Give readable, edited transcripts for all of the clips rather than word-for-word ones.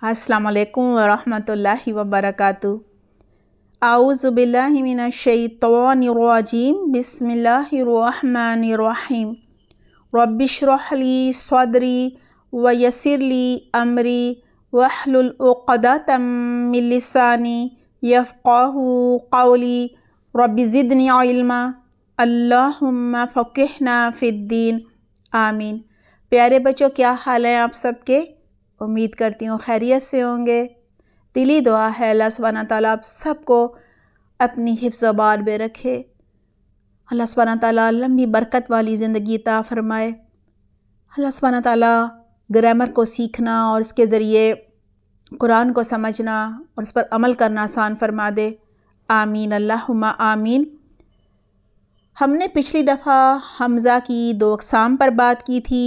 अस्सलाम वालेकुम वरहमतुल्लाहि वबरकातुहू। आऊज़ु बिल्लाहि मिनश शैतानिर रजीम। बिस्मिल्लाहिर रहमानिर रहीम। रब्बिश्रह ली सदरी व यस्सिर ली अमरी वहलुल उक़दतम मिन लिसानी यफ़क़हू क़ौली। रब्बि ज़िदनी इल्मा। अल्लाहुम्मा फ़क़िहना फ़िद्दीन। आमीन। प्यारे बच्चों, क्या हाल है आप सबके? उम्मीद करती हूँ खैरियत से होंगे। दिली दुआ है अल्लाह सुब्हानहू तआला आप सबको अपनी हिफ्ज़ बार में रखे। अल्लाह सुब्हानहू तआला लंबी बरकत वाली ज़िंदगी अता फ़रमाए। अल्लाह सुब्हानहू तआला ग्रामर को सीखना और इसके ज़रिए कुरान को समझना और उस पर अमल करना आसान फरमा दे। आमीन अल्लाहुम्मा आमीन। हमने पिछली दफ़ा हमज़ा की दो अक़साम पर बात की थी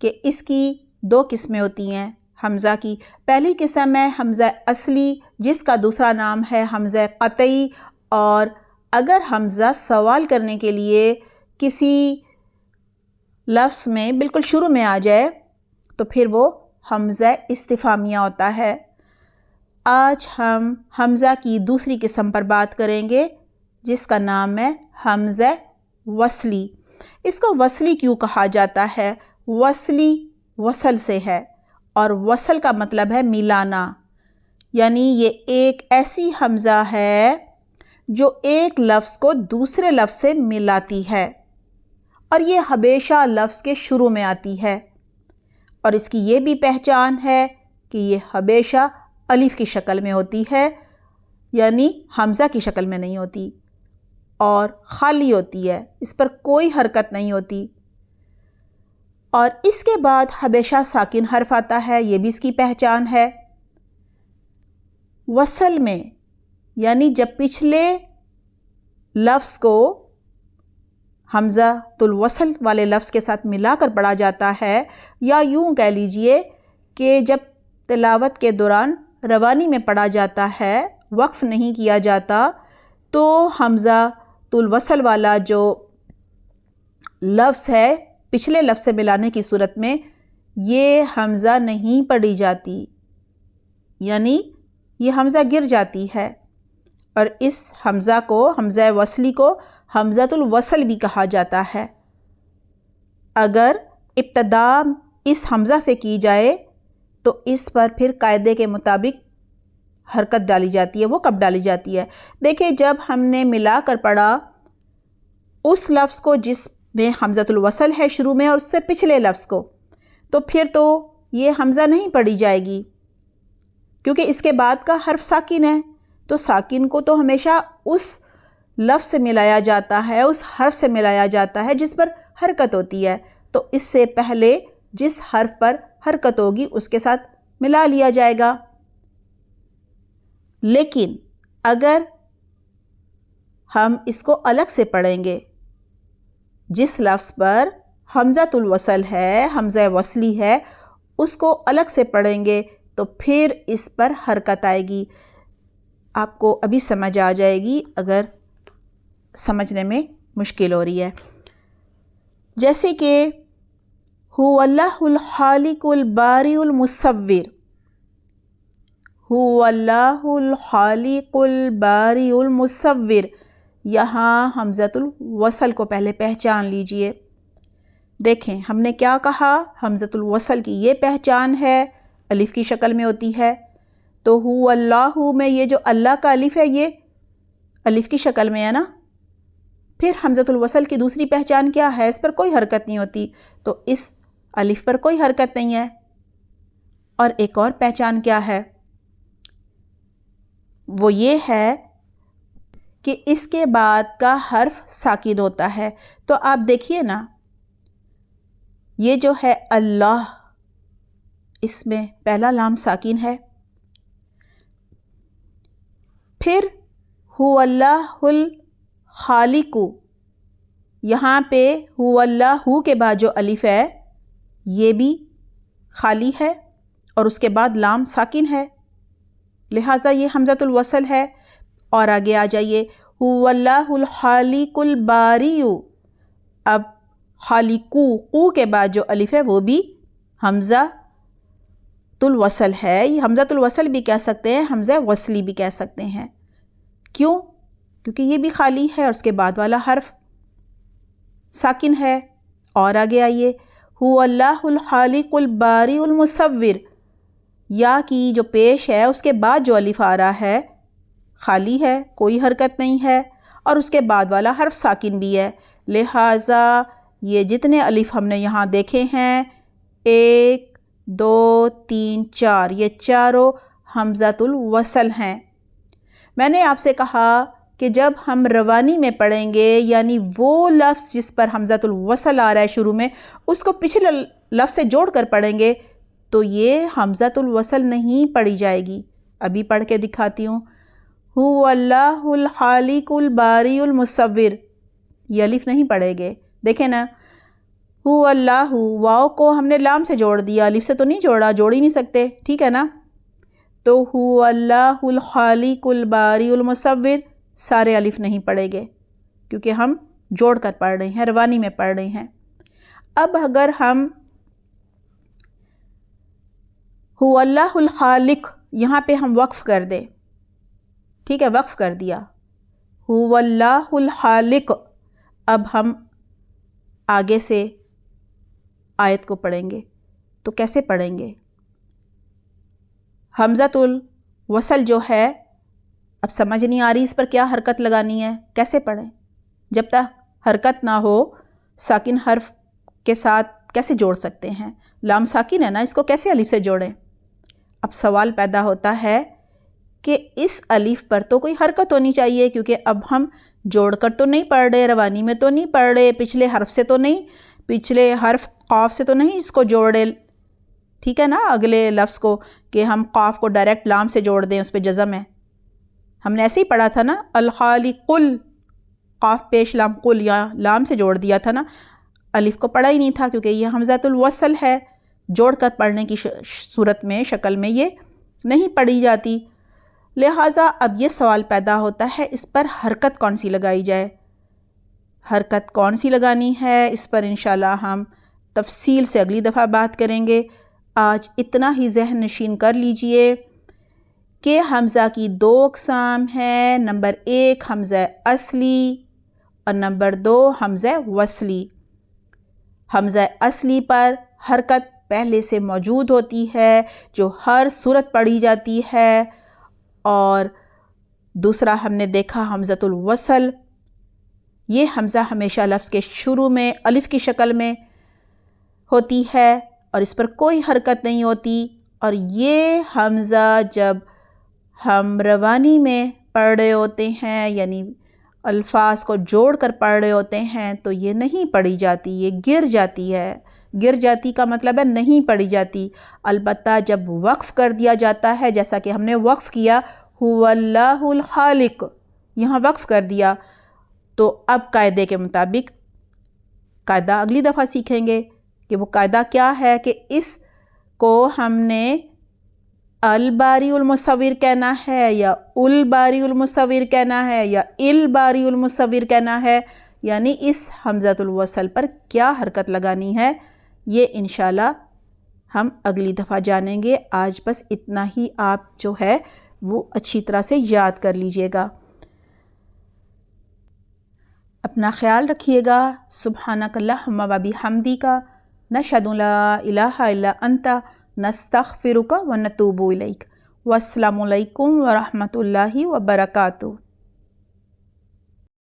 कि इसकी दो किस्में होती हैं हमज़ा की। पहली किस्म है हमज़ा असली, जिसका दूसरा नाम है हमज़ा क़तई। और अगर हमज़ा सवाल करने के लिए किसी लफ्ज़ में बिल्कुल शुरू में आ जाए तो फिर वो हमज़ा इस्तिफ़ामिया होता है। आज हम हमज़ा की दूसरी किस्म पर बात करेंगे जिसका नाम है हमज़ा वसली। इसको वसली क्यों कहा जाता है? वसली वसल से है और वसल का मतलब है मिलाना, यानी ये एक ऐसी हमज़ा है जो एक लफ्ज़ को दूसरे लफ्ज़ से मिलाती है और ये हमेशा लफ्ज़ के शुरू में आती है। और इसकी ये भी पहचान है कि ये हमेशा अलिफ की शक्ल में होती है, यानी हमज़ा की शक्ल में नहीं होती और खाली होती है, इस पर कोई हरकत नहीं होती। और इसके बाद हमेशा साकिन हर्फ आता है, ये भी इसकी पहचान है। वसल में यानी जब पिछले लफ्ज़ को हमज़ातुल वसल वाले लफ्ज़ के साथ मिलाकर पढ़ा जाता है, या यूँ कह लीजिए कि जब तिलावत के दौरान रवानी में पढ़ा जाता है, वक्फ़ नहीं किया जाता, तो हमज़ातुल वसल वाला जो लफ्ज़ है पिछले लफ्ज़ से मिलाने की सूरत में ये हमज़ा नहीं पढ़ी जाती, यानी ये हमज़ा गिर जाती है। और इस हमज़ा को, हमज़ा वसली को हमज़ातुल वसल भी कहा जाता है। अगर इब्तदा इस हमज़ा से की जाए तो इस पर फिर कायदे के मुताबिक हरकत डाली जाती है। वो कब डाली जाती है? देखिए, जब हमने मिला कर पढ़ा उस लफ्ज़ को जिसमें हमज़ातुल वसल है शुरू में और उससे पिछले लफ्ज़ को, तो फिर तो ये हमज़ा नहीं पढ़ी जाएगी क्योंकि इसके बाद का हर्फ साकिन है। तो साकिन को तो हमेशा उस लफ्ज़ से मिलाया जाता है, उस हर्फ से मिलाया जाता है जिस पर हरकत होती है। तो इससे पहले जिस हर्फ पर हरकत होगी उसके साथ मिला लिया जाएगा। लेकिन अगर हम इसको अलग से पढ़ेंगे, जिस लफ्ज़ पर हमज़ातुल वसल है, हमज़ा वसली है, उसको अलग से पढ़ेंगे तो फिर इस पर हरकत आएगी। आपको अभी समझ आ जाएगी अगर समझने में मुश्किल हो रही है। जैसे कि हुवल्लाहुल खालिकुल बारिउल मुसव्विर, हुवल्लाहुल खालिकुल बारिउल मुसव्विर, यहाँ हमज़ातुल वसल को पहले पहचान लीजिए। देखें, हमने क्या कहा? हमज़ातुल वसल की ये पहचान है, अलिफ की शक्ल में होती है। तो हुवल्लाहु में ये जो अल्लाह का अलिफ है ये अलिफ की शक्ल में है ना। फिर हमज़ातुल वसल की दूसरी पहचान क्या है? इस पर कोई हरकत नहीं होती, तो इस अलिफ पर कोई हरकत नहीं है। और एक और पहचान क्या है? वो ये है कि इसके बाद का हर्फ साकिन होता है। तो आप देखिए ना, ये जो है अल्लाह, इसमें पहला लाम साकिन है। फिर हुवल्लाहुल खालिकु, यहाँ पे हुवल्लाहु के बाद जो अलिफ है ये भी खाली है और उसके बाद लाम साकिन है, लिहाजा ये हमज़ातुल वसल है। और आगे आ जाइए, हुवल्लाहुल खालिकुल बारिउ, अब खालिकू, कू के बाद जो अलिफ है वो भी हमज़ा الوصل ہے، یہ حمزۃ الوصل بھی کہہ سکتے ہیں، حمزہ وصلی بھی کہہ سکتے ہیں۔ کیوں؟ کیونکہ یہ بھی خالی ہے اور اس کے بعد والا حرف ساکن ہے۔ اور آگے آئیے، هو اللہ الخالق الباری المصور، یا کی جو پیش ہے اس کے بعد جو الف آ رہا ہے خالی ہے، کوئی حرکت نہیں ہے، اور اس کے بعد والا حرف ساکن بھی ہے، لہٰذا یہ جتنے الف ہم نے یہاں دیکھے ہیں 1 2 3 4، یہ چاروں حمزۃ الوصل ہیں۔ میں نے آپ سے کہا کہ جب ہم روانی میں پڑھیں گے، یعنی وہ لفظ جس پر حمزۃ الوصل آ رہا ہے شروع میں، اس کو پچھلے لفظ سے جوڑ کر پڑھیں گے تو یہ حمزۃ الوصل نہیں پڑھی جائے گی۔ ابھی پڑھ کے دکھاتی ہوں، هو اللہ الخالق الباری المصور، یہ الف نہیں پڑھیں گے۔ دیکھیں نا، هو اللہ، واو کو ہم نے لام سے جوڑ دیا، الف سے تو نہیں جوڑا، جوڑ ہی نہیں سکتے، ٹھیک ہے نا؟ تو هو اللہ الخالق الباری المصور سارے الف نہیں پڑھیں گے کیونکہ ہم جوڑ کر پڑھ رہے ہیں، روانی میں پڑھ رہے ہیں۔ اب اگر ہم هو اللہ الخالق یہاں پہ ہم وقف کر دیں، ٹھیک ہے، وقف کر دیا، هو اللہ الخالق، اب ہم آگے سے آیت کو پڑھیں گے تو کیسے پڑھیں گے؟ حمزۃ الوصل جو ہے، اب سمجھ نہیں آ رہی اس پر کیا حرکت لگانی ہے، کیسے پڑھیں؟ جب تک حرکت نہ ہو ساکن حرف کے ساتھ کیسے جوڑ سکتے ہیں؟ لام ساکن ہے نا، اس کو کیسے الف سے جوڑیں؟ اب سوال پیدا ہوتا ہے کہ اس الف پر تو کوئی حرکت ہونی چاہیے، کیونکہ اب ہم جوڑ کر تو نہیں پڑھ رہے، روانی میں تو نہیں پڑھ رہے، پچھلے حرف سے تو نہیں، پچھلے حرف قاف سے تو نہیں اس کو جوڑے، ٹھیک ہے نا، اگلے لفظ کو کہ ہم قاف کو ڈائریکٹ لام سے جوڑ دیں، اس پہ جزم ہے، ہم نے ایسے ہی پڑھا تھا نا، الخالق ال، قاف پیش لام قل، یا لام سے جوڑ دیا تھا نا، الف کو پڑھا ہی نہیں تھا کیونکہ یہ حمزۃ الوصل ہے، جوڑ کر پڑھنے کی صورت میں، شکل میں یہ نہیں پڑھی جاتی۔ لہٰذا اب یہ سوال پیدا ہوتا ہے اس پر حرکت کون سی لگائی جائے؟ حرکت کون سی لگانی ہے اس پر انشاءاللہ ہم تفصیل سے اگلی دفعہ بات کریں گے۔ آج اتنا ہی ذہن نشین کر لیجئے کہ حمزہ کی 2 اقسام ہیں، نمبر 1 حمزہ اصلی اور نمبر 2 حمزہ وصلی۔ حمزہ اصلی پر حرکت پہلے سے موجود ہوتی ہے جو ہر صورت پڑھی جاتی ہے، اور دوسرا ہم نے دیکھا حمزۃ الوصل، یہ حمزہ ہمیشہ لفظ کے شروع میں الف کی شکل میں ہوتی ہے اور اس پر کوئی حرکت نہیں ہوتی، اور یہ حمزہ جب ہم روانی میں پڑھ رہے ہوتے ہیں، یعنی الفاظ کو جوڑ کر پڑھ رہے ہوتے ہیں، تو یہ نہیں پڑھی جاتی، یہ گر جاتی ہے۔ گر جاتی کا مطلب ہے نہیں پڑھی جاتی۔ البتہ جب وقف کر دیا جاتا ہے، جیسا کہ ہم نے وقف کیا، هو اللہ الخالق، یہاں وقف کر دیا، تو اب قاعدے کے مطابق، قاعدہ اگلی دفعہ سیکھیں گے کہ وہ قاعدہ کیا ہے، کہ اس کو ہم نے الباری المصور کہنا ہے یا الباری المصور کہنا ہے یا الباری المصور کہنا ہے، یعنی اس حمزۃ الوصل پر کیا حرکت لگانی ہے، یہ انشاءاللہ ہم اگلی دفعہ جانیں گے۔ آج بس اتنا ہی آپ جو ہے وہ اچھی طرح سے یاد کر لیجئے گا۔ اپنا خیال رکھیے گا۔ سبحانک اللہم و بحمدک، نشہد لا الہ الا انت، نستغفرک و نتوب الیک۔ والسلام علیکم ورحمۃ اللہ وبرکاتہ۔